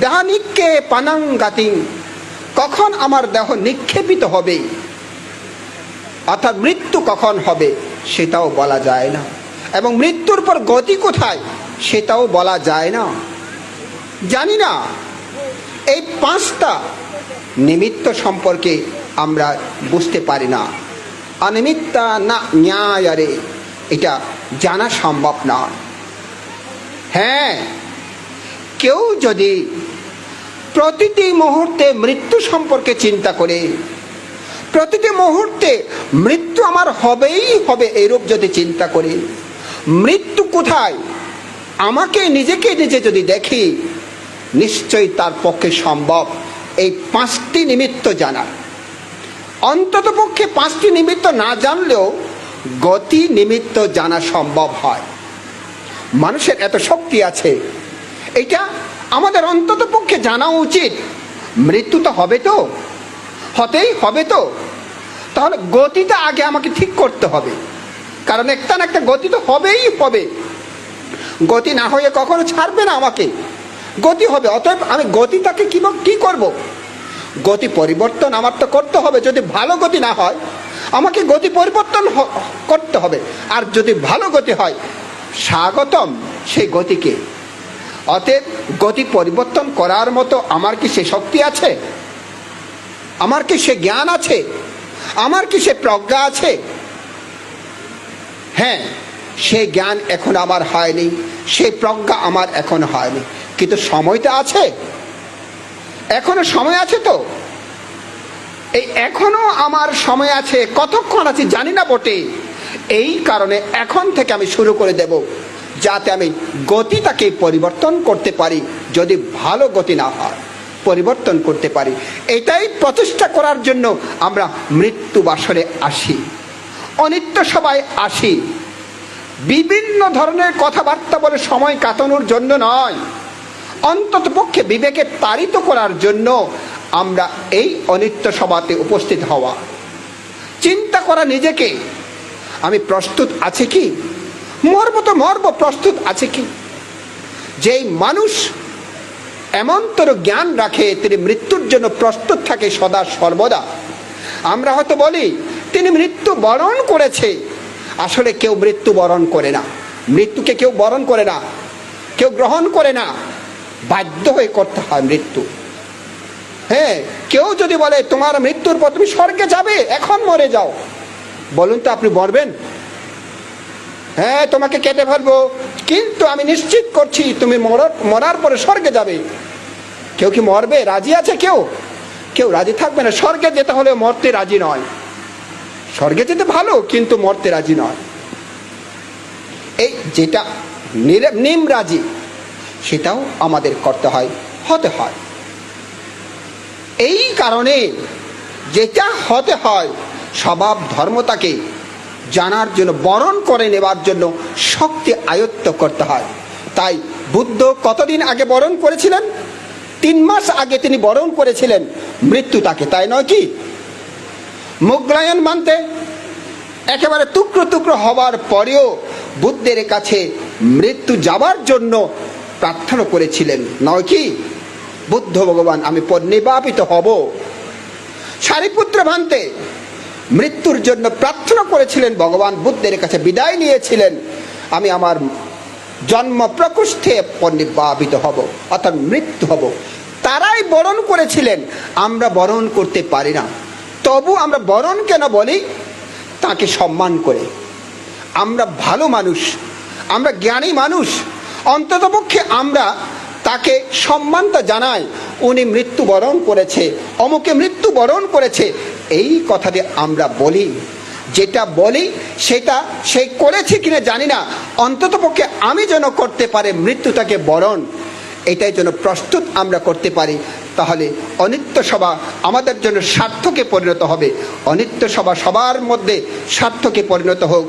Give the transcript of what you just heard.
দেহানিক্কে পানাঙ্গাতিং, কখন আমার দেহ নিক্ষেপিত হবে, অর্থাৎ মৃত্যু কখন হবে সেটাও বলা যায় না, এবং মৃত্যুর পর গতি কোথায় সেটাও বলা যায় না, জানি না। এই পাঁচটা নিমিত্ত সম্পর্কে আমরা বুঝতে পারি না। অনিমিত্তা না ন্যায়ারে, এটা জানা সম্ভব না। হ্যাঁ, কেউ যদি প্রতিটি মুহূর্তে মৃত্যু সম্পর্কে চিন্তা করে, প্রতিটি মুহূর্তে মৃত্যু আমার হবেই হবে এইরূপ যদি চিন্তা করে, মৃত্যু কোথায় আমাকে নিজেকে নিজে যদি দেখি, নিশ্চয়ই তার পক্ষে সম্ভব এই পাঁচটি নিমিত্ত জানা। অন্তত পক্ষে পাঁচটি নিমিত্ত না জানলেও গতি নিমিত্ত জানা সম্ভব হয়। মানুষের এত শক্তি আছে, এটা আমাদের অন্তত পক্ষে জানা উচিত। মৃত্যু তো হবে, তো হতেই হবে, তো তাহলে গতিটা আগে আমাকে ঠিক করতে হবে, কারণ একটা না একটা গতি তো হবেই হবে। গতি না হয়ে কখনো ছাড়বে না আমাকে, গতি হবে। অতএব আমি গতিটাকে কি করব? গতি পরিবর্তন আমার তো করতে হবে। যদি ভালো গতি না হয় আমাকে গতি পরিবর্তন করতে হবে, আর যদি ভালো গতি হয় স্বাগতম সেই গতিকে। অতএব গতি পরিবর্তন করার মতো আমার কি সে শক্তি আছে? আমার কি সে জ্ঞান আছে? আমার কি সে প্রজ্ঞা আছে? হ্যাঁ, সে জ্ঞান এখন আমার হয়নি, সেই প্রজ্ঞা আমার এখন হয়নি, কিন্তু সময়টা আছে, এখনো সময় আছে। তো এই এখনো আমার সময় আছে, কতক্ষণ আছে জানি না বটে। এই কারণে এখন থেকে আমি শুরু করে দেব, যাতে আমি গতিটাকে পরিবর্তন করতে পারি। যদি ভালো গতি না হয় পরিবর্তন করতে পারি। এটাই প্রচেষ্টা করার জন্য আমরা মৃত্যু বাসরে আসি, অনিত্য সবাই আসি। বিভিন্ন ধরনের কথাবার্তা বলে সময় কাটানোর জন্য নয়, অন্তত পক্ষে বিবেকে তাড়িত করার জন্য আমরা এই অনিত্য সভাতে উপস্থিত হওয়া। চিন্তা করা নিজেকে, আমি প্রস্তুত আছে কি? মরব তো মরব, প্রস্তুত আছে কি? যেই মানুষ এমনতর জ্ঞান রাখে, তিনি মৃত্যুর জন্য প্রস্তুত থাকে সদা সর্বদা। আমরা হয়তো বলি তিনি মৃত্যু বরণ করেছে, আসলে কেউ মৃত্যু বরণ করে না। মৃত্যুকে কেউ বরণ করে না, কেউ গ্রহণ করে না, বাধ্য হয়ে করতে হয় মৃত্যু। হ্যাঁ, কেউ যদি বলে তোমার মৃত্যুর পর তুমি স্বর্গে যাবে, এখন মরে যাও, বলুন তো আপনি মরবেন? হ্যাঁ, তোমাকে কেটে ফেলবো, কিন্তু আমি নিশ্চিত করছি তুমি মরার পরে স্বর্গে যাবে। কেউ কি মরবে রাজি আছে? কেউ রাজি থাকবে না। স্বর্গে যেতে হলে মরতে রাজি নয়। স্বর্গে যেতে ভালো, কিন্তু মরতে রাজি নয়। এই যেটা নিম রাজি, সেটাও আমাদের করতে হয়, হতে হয়। এই কারণে যেটা হতে হয় স্বভাব ধর্মতাকে জানার জন্য, বরণ করে নেবার জন্য শক্তি আয়ত্ত করতে হয়। তাই বুদ্ধ কতদিন আগে বরণ করেছিলেন? 3 মাস আগে তিনি বরণ করেছিলেন মৃত্যুটাকে, তাই নয় কি? মুগলায়ন মানতে একেবারে টুকরো টুকরো হবার পরেও বুদ্ধের কাছে মৃত্যু যাবার জন্য প্রার্থনা করেছিলেন, নয় কি? বুদ্ধ ভগবান, আমি পরিনির্বাপিত হব। সারিপুত্র ভান্তে মৃত্যুর জন্য প্রার্থনা করেছিলেন, ভগবান বুদ্ধের কাছে বিদায় নিয়েছিলেন, আমি আমার জন্ম প্রকোষ্ঠে পরিনির্বাপিত হব, অর্থাৎ মৃত্যু হব। তারাই বরণ করেছিলেন, আমরা বরণ করতে পারি না। তবু আমরা বরণ কেন বলি? তাকে সম্মান করে। আমরা ভালো মানুষ, আমরা জ্ঞানী মানুষ, অন্ততপক্ষে আমরা তাকে সম্মানটা জানাই। উনি মৃত্যুবরণ করেছে, অমুকে মৃত্যুবরণ করেছে, এই কথাটি আমরা বলি। যেটা বলি সেটা সে করেছে কিনা জানি না, অন্ততপক্ষে আমি যেন করতে পারে মৃত্যুটাকে বরণ, এটাই যেন প্রস্তুত আমরা করতে পারি। তাহলে অনিত্য সভা আমাদের জন্য সার্থকে পরিণত হবে। অনিত্য সভা সবার মধ্যে সার্থকে পরিণত হোক,